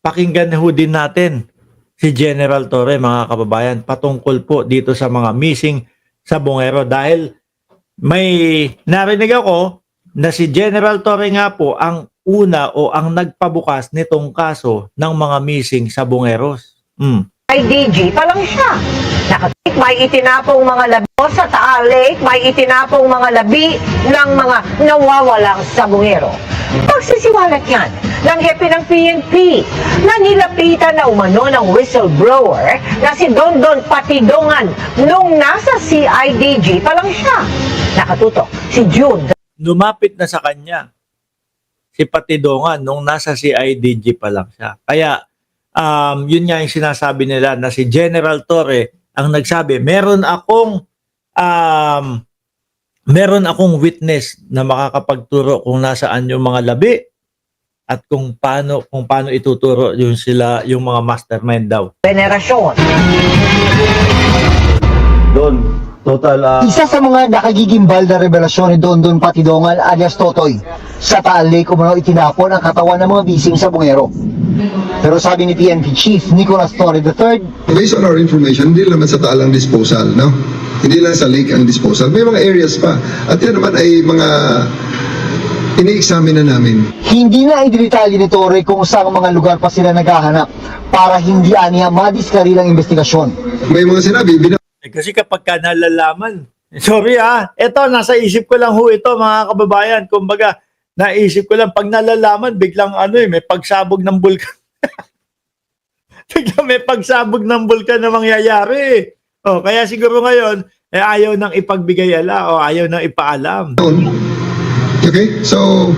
pakinggan ho din natin si General Torre, mga kababayan, patungkol po dito sa mga missing sa Bungero. Dahil may narinig ako na si General Torre nga po ang una o ang nagpabukas nitong kaso ng mga missing sa Bungeros. IDG pa lang siya. May itinapong mga labi sa Taal Lake, may itinapong mga labi ng mga nawawalang sa Bungero. Pagsisiwalat yan ng hepe ng PNP na nilapitan na umano ng whistleblower na si Dondon Patidongan nung nasa CIDG pa lang siya. Nakatutok si Jude. Lumapit na sa kanya si Patidongan nung nasa CIDG pa lang siya. Kaya yun nga yung sinasabi nila na si General Torre ang nagsabi, meron akong witness na makakapagturo kung nasaan yung mga labi at kung paano ituturo yung mga mastermind daw. Venerasyon. Doon, total Isa sa mga nakagigimbal na revelasyon ni Dondon Patidongan alias Totoy, sa Taal Lake umano itinapon ang katawan ng mga bising sa Bungero. Pero sabi ni PNP Chief Nicolas Torre III, based on our information, hindi naman sa Taal ang disposal, no? Hindi lang sa lake ang disposal. May mga areas pa. At yan naman ay mga ini-examine na namin. hindi na ididetalye ni Torre kung saan mga lugar pa sila naghahanap para hindi aniya madiskari ng investigasyon. May mga sinabi, Kasi kapag ka nalalaman, sorry eto nasa isip ko lang ho ito, mga kababayan. Kumbaga, naisip ko lang pag nalalaman, biglang may pagsabog ng bulkan. Biglang may pagsabog ng bulkan na mangyayari. Kaya siguro ngayon, ayaw nang ipagbigay o ayaw nang ipaalam. okay? So,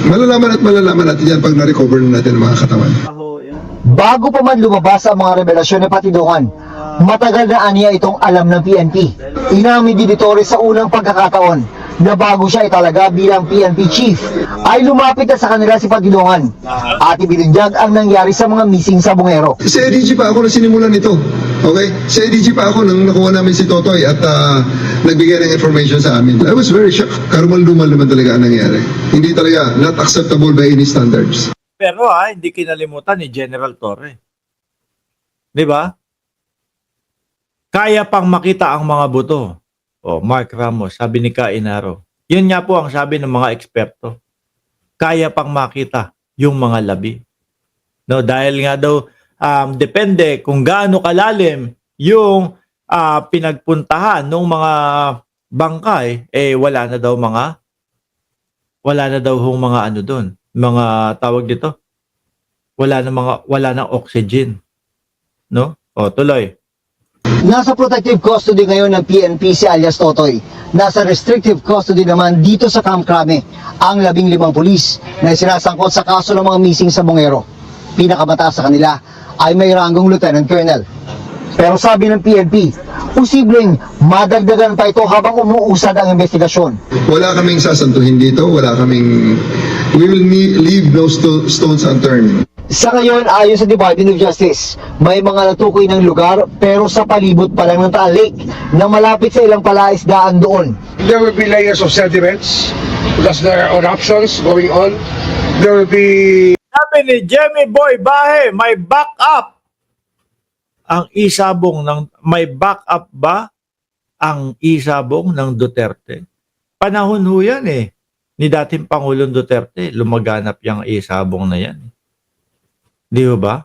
malalaman natin yan pag na-recover na natin ang mga katawan. Bago pa man lumabas ang mga revelasyon ni Patidongan, matagal na aniya itong alam ng PNP. Inamin din ni Torre sa unang pagkakataon na bago siya italaga bilang PNP Chief, ay lumapit na sa kanila si Patidongan at ibinunyag ang nangyari sa mga missing sa Bungero. Sa EDG pa ako na sinimulan ito. Okay? Sa EDG pa ako nang nakuha namin si Totoy at nagbigay ng information sa amin. I was very shocked. Karumal-dumal naman talaga ang nangyari. Hindi talaga not acceptable by any standards. Pero hindi kinalimutan ni General Torre. Di ba? Kaya pang makita ang mga buto. Mark Ramos, sabi ni Kainaro. Yun nga po ang sabi ng mga eksperto. Kaya pang makita yung mga labi. No, dahil nga daw, depende kung gaano kalalim yung pinagpuntahan ng mga bangkay, wala na daw mga doon. Mga tawag dito. Wala na oxygen. No? Tuloy. Nasa protective custody ngayon ng PNP si alias Totoy. Nasa restrictive custody naman dito sa Camp Crame ang 15 pulis na sinasangkot sa kaso ng mga missing sa Bungero. Pinakamataas sa kanila ay may ranggong Lieutenant Colonel. Pero sabi ng PNP, posibleng madagdagan pa ito habang umuusad ang investigasyon. Wala kaming sasantuhin dito. We will leave no stones unturned. Sa ngayon, ayon sa Department of Justice, may mga natukoy ng lugar pero sa palibot pa lang ng Taal Lake na malapit sa ilang palaisdaan doon. There will be layers of sediments because there are eruptions going on. There will be... Sabi ni Jemmy Boy Bahe, may backup ang isabong may backup ba ang isabong ng Duterte? Panahon ho yan ni dating Pangulong Duterte, lumaganap yung isabong na yan. Di ba?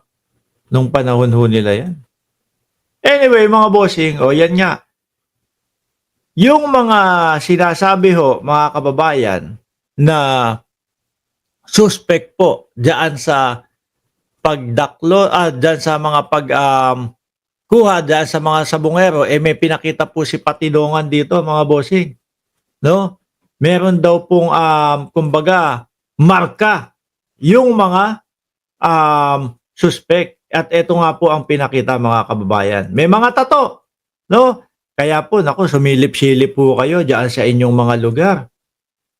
Nung panahon ho nila yan. Anyway, mga bossing, yan nga. Yung mga sinasabi mga kababayan, na suspect po diyan sa pagdaklo, diyan sa mga kuha diyan sa mga sabungero, may pinakita po si Patidongan dito, mga bossing. No? Meron daw pong, kumbaga, marka yung mga suspect. At ito nga po ang pinakita, mga kababayan. May mga tato, no? Kaya po, sumilip-silip po kayo diyan sa inyong mga lugar.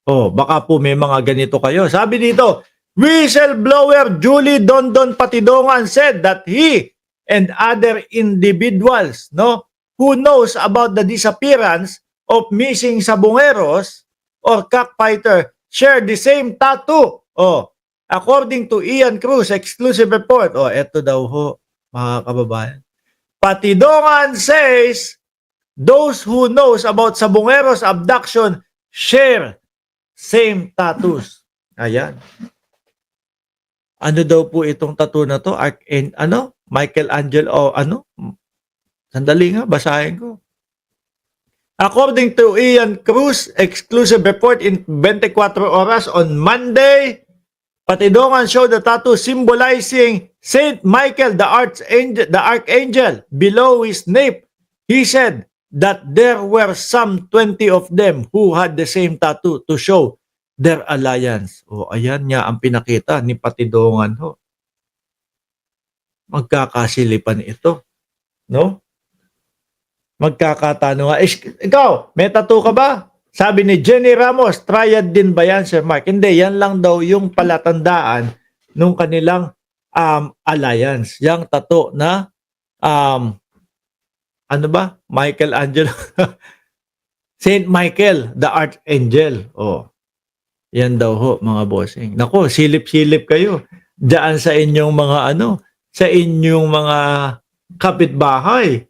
Baka po may mga ganito kayo. Sabi dito, whistleblower Julie Dondon Patidongan said that he and other individuals, who knows about the disappearance of missing sabungeros or cockfighter share the same tattoo. according to Ian Cruz, exclusive report. O, eto daw ho, mga kababayan. Patidongan says, those who knows about Sabongeros abduction share same tattoos. Ayan. Ano daw po itong tattoo na to? Michelangelo, Sandali nga, basahin ko. According to Ian Cruz, exclusive report in 24 Oras on Monday, Patidongan showed the tattoo symbolizing Saint Michael, the archangel, below his nape. He said that there were some 20 of them who had the same tattoo to show their alliance. O, ayan niya ang pinakita ni Patidongan ho. Magkakasilipan ito. No? Magkakatanong nga. Ikaw, may tattoo ka ba? Sabi ni Jenny Ramos, triad din ba yan, Sir Mark? Hindi, yan lang daw yung palatandaan nung kanilang alliance. Yang tattoo na Michelangelo. Saint Michael, the archangel. Oh. Yan daw ho, mga bossing. Nako, silip-silip kayo. Diyan sa inyong mga sa inyong mga kapitbahay.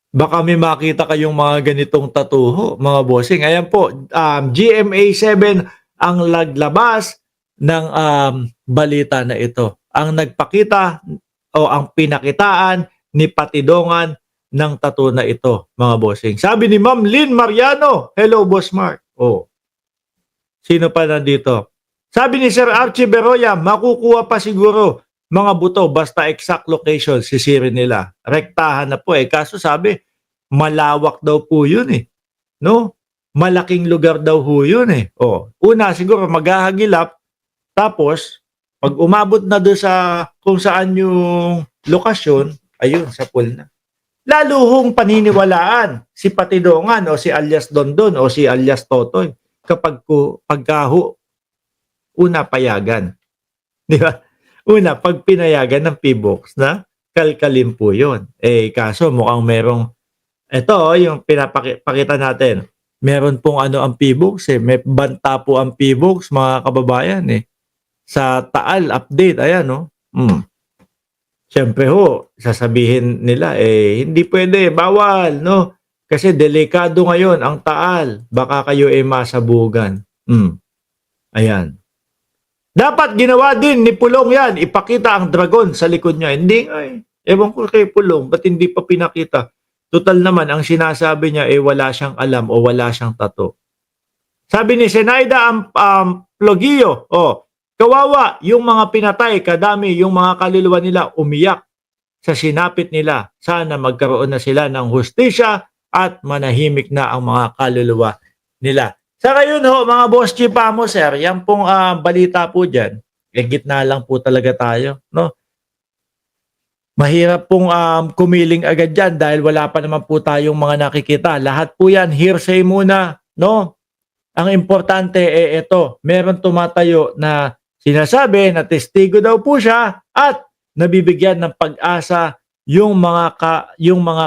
Baka may makita kayong mga ganitong tattoo, mga bossing. Ayan po, GMA7 ang naglabas ng balita na ito. Ang nagpakita o ang pinakitaan ni Patidongan ng tattoo na ito, mga bossing. Sabi ni Ma'am Lynn Mariano, hello, Boss Mark. Oh. Sino pa nandito? Sabi ni Sir Archie Beroya, makukuha pa siguro mga buto basta exact location sisirin nila. Rektahan na po kaso sabi malawak daw po yun no? Malaking lugar daw po yun Oh, una siguro maghahagilap tapos pag umabot na doon sa kung saan yung lokasyon, ayun sa pool na. Lalo hong paniniwalaan si Patidongan o si alias Dondon o si alias Totoy kapag una payagan. Di ba? Una, pag pinayagan ng P-Box na, kalkalin po yun. Kaso mukhang merong, ito yung pinapakita natin. Meron pong ang P-Box may banta po ang P-Box, mga kababayan Sa Taal update, ayan Siyempre ho, sasabihin nila, hindi pwede, bawal, no? Kasi delikado ngayon ang Taal. Baka kayo masabugan. Ayan. Dapat ginawa din ni Pulong yan. Ipakita ang dragon sa likod niya. Hindi nga Ewan ko kay Pulong. Ba't hindi pa pinakita? Total naman, ang sinasabi niya wala siyang alam o wala siyang tato. Sabi ni Senaida Plogio, kawawa yung mga pinatay, kadami yung mga kaluluwa nila umiyak sa sinapit nila. Sana magkaroon na sila ng hustisya at manahimik na ang mga kaluluwa nila. Sa ngayon ho, mga boss chipamo, sir, yan pong balita po dyan, gitna lang po talaga tayo, no? Mahirap pong kumiling agad dyan dahil wala pa naman po tayong mga nakikita. Lahat po yan, hearsay muna, no? Ang importante ito, meron tumatayo na sinasabi na testigo daw po siya at nabibigyan ng pag-asa yung mga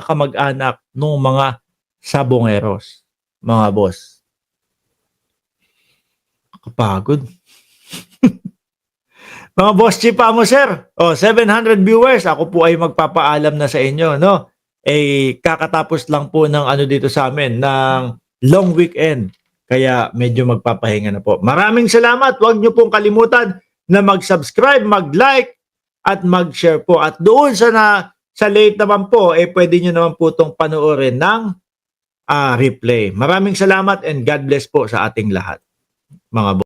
kamag-anak ng mga Sabongeros, mga boss. Kapagod. Mga boss chipa mo, sir. 700 viewers. Ako po ay magpapaalam na sa inyo, no? Kakatapos lang po ng dito sa amin, ng long weekend. Kaya medyo magpapahinga na po. Maraming salamat. Huwag niyo pong kalimutan na mag-subscribe, mag-like, at mag-share po. At doon sa late naman po, pwede niyo naman po itong panoorin ng replay. Maraming salamat and God bless po sa ating lahat. Mga